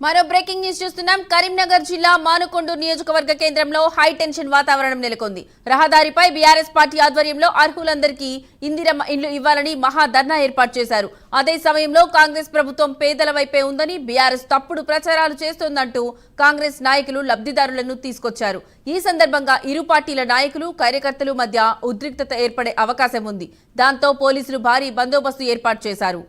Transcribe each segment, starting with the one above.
మరో breaking news చూస్తున్నాం. కరీంనగర్ జిల్లా మానుకొండూరు నియోజకవర్గ కేంద్రంలో హై టెన్షన్ వాతావరణం నెలకొంది. రహదారిపై బీఆర్ఎస్ పార్టీ ఆధ్వర్యంలో అర్హులందరికీ ఇందిరమ్మ ఇండ్లు ఇవ్వాలని మహా ధర్నా ఏర్పాటు చేశారు. అదే సమయంలో కాంగ్రెస్ ప్రభుత్వం పేదల వైపే ఉందని, బీఆర్ఎస్ తప్పుడు ప్రచారాలు చేస్తోందంటూ కాంగ్రెస్ నాయకులు లబ్ధిదారులను తీసుకొచ్చారు. ఈ సందర్భంగా ఇరు పార్టీల నాయకులు, కార్యకర్తలు మధ్య ఉద్రిక్తత ఏర్పడే అవకాశం ఉంది. దాంతో పోలీసులు భారీ బందోబస్తు ఏర్పాటు చేశారు.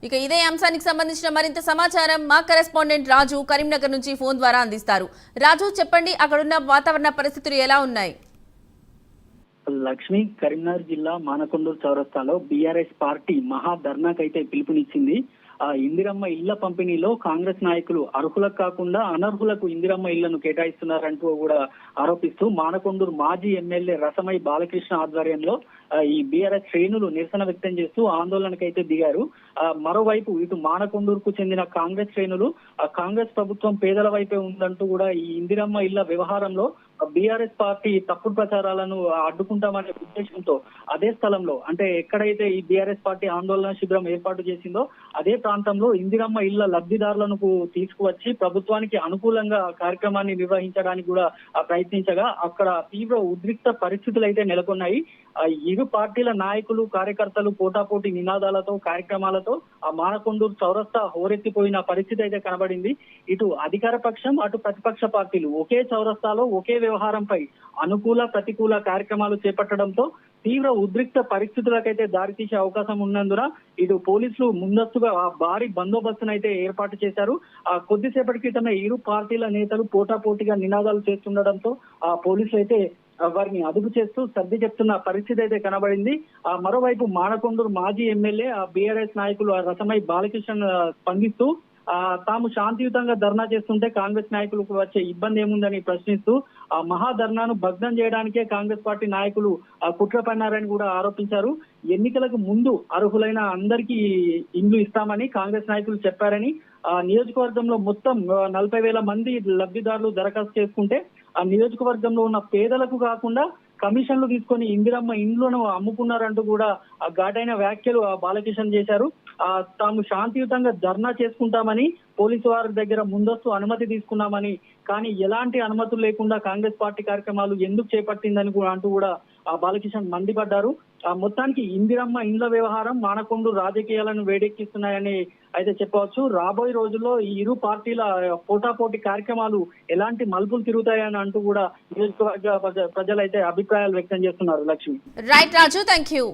ఇక ఇదే అంశానికి సంబంధించిన మరింత సమాచారం మా కరెస్పాండెంట్ రాజు కరీంనగర్ నుంచి ఫోన్ ద్వారా అందిస్తారు. రాజు, చెప్పండి, అక్కడున్న వాతావరణ పరిస్థితులు ఎలా ఉన్నాయి? లక్ష్మి, కరీంనగర్ జిల్లా మానకొండూరు చౌరస్తాలో బీఆర్ఎస్ పార్టీ మహా ధర్నాకైతే పిలుపునిచ్చింది. ఇందిరమ్మ ఇళ్ల పంపిణీలో కాంగ్రెస్ నాయకులు అర్హులకు కాకుండా అనర్హులకు ఇందిరమ్మ ఇళ్లను కేటాయిస్తున్నారంటూ కూడా ఆరోపిస్తూ మానకొండూరు మాజీ ఎమ్మెల్యే రసమై బాలకృష్ణ ఆధ్వర్యంలో ఈ బీఆర్ఎస్ శ్రేణులు నిరసన వ్యక్తం చేస్తూ ఆందోళనకైతే దిగారు. మరోవైపు ఇటు మానకొండూరుకు చెందిన కాంగ్రెస్ శ్రేణులు కాంగ్రెస్ ప్రభుత్వం పేదల వైపే ఉందంటూ కూడా ఈ ఇందిరమ్మ ఇళ్ల వ్యవహారంలో బీఆర్ఎస్ పార్టీ తప్పుడు ప్రచారాలను అడ్డుకుంటామనే ఉద్దేశంతో అదే స్థలంలో, అంటే ఎక్కడైతే ఈ బీఆర్ఎస్ పార్టీ ఆందోళన శిబిరం ఏర్పాటు చేసిందో అదే ప్రాంతంలో ఇందిరమ్మ ఇళ్ల లబ్ధిదారులను తీసుకువచ్చి ప్రభుత్వానికి అనుకూలంగా కార్యక్రమాన్ని నిర్వహించడానికి కూడా ప్రయత్నించగా అక్కడ తీవ్ర ఉద్రిక్త పరిస్థితులు అయితే నెలకొన్నాయి. ఇరు పార్టీల నాయకులు, కార్యకర్తలు పోటాపోటీ నినాదాలతో, కార్యక్రమాలతో ఆ మానకొండూరు చౌరస్తా హోరెత్తిపోయిన పరిస్థితి అయితే కనబడింది. ఇటు అధికార పక్షం, అటు ప్రతిపక్ష పార్టీలు ఒకే చౌరస్తాలో ఒకే వ్యవహారంపై అనుకూల ప్రతికూల కార్యక్రమాలు చేపట్టడంతో తీవ్ర ఉద్రిక్త పరిస్థితులకైతే దారితీసే అవకాశం ఉన్నందున ఇటు పోలీసులు ముందస్తుగా భారీ బందోబస్తునైతే ఏర్పాటు చేశారు. కొద్దిసేపటి క్రితమే ఇరు పార్టీల నేతలు పోటాపోటీగా నినాదాలు చేస్తుండటంతో పోలీసులు అయితే వారిని అదుపు చేస్తూ సర్ది చెప్తున్న పరిస్థితి అయితే కనబడింది. మరోవైపు మానకొండూరు మాజీ ఎమ్మెల్యే బీఆర్ఎస్ నాయకులు రసమై బాలకృష్ణ స్పందిస్తూ తాము శాంతియుతంగా ధర్నా చేస్తుంటే కాంగ్రెస్ నాయకులకు వచ్చే ఇబ్బంది ఏముందని ప్రశ్నిస్తూ మహాధర్నాను భగ్నం చేయడానికే కాంగ్రెస్ పార్టీ నాయకులు కుట్ర పన్నారని కూడా ఆరోపించారు. ఎన్నికలకు ముందు అర్హులైన అందరికీ ఇండ్లు ఇస్తామని కాంగ్రెస్ నాయకులు చెప్పారని, నియోజకవర్గంలో మొత్తం 40,000 మంది లబ్ధిదారులు దరఖాస్తు చేసుకుంటే ఆ నియోజకవర్గంలో ఉన్న పేదలకు కాకుండా కమిషన్లు తీసుకొని ఇందిరమ్మ ఇండ్లను అమ్ముకున్నారంటూ కూడా ఘాటైన వ్యాఖ్యలు బాలకృష్ణ చేశారు. తాము శాంతియుతంగా ధర్నా చేసుకుంటామని పోలీసు వారి దగ్గర ముందస్తు అనుమతి తీసుకున్నామని, కానీ ఎలాంటి అనుమతులు లేకుండా కాంగ్రెస్ పార్టీ కార్యక్రమాలు ఎందుకు చేపట్టిందని అంటూ కూడా బాలకృష్ణ మండిపడ్డారు. మొత్తానికి ఇందిరమ్మ ఇండ్ల వ్యవహారం మానకొండూరు రాజకీయాలను వేడెక్కిస్తున్నాయని అయితే చెప్పవచ్చు. రాబోయే రోజుల్లో ఈ ఇరు పార్టీల పోటాపోటీ కార్యక్రమాలు ఎలాంటి మలుపులు తిరుగుతాయని అంటూ కూడా నియోజకవర్గ ప్రజలైతే అభిప్రాయాలు వ్యక్తం చేస్తున్నారు. Lakshmi. Right Raju, thank you.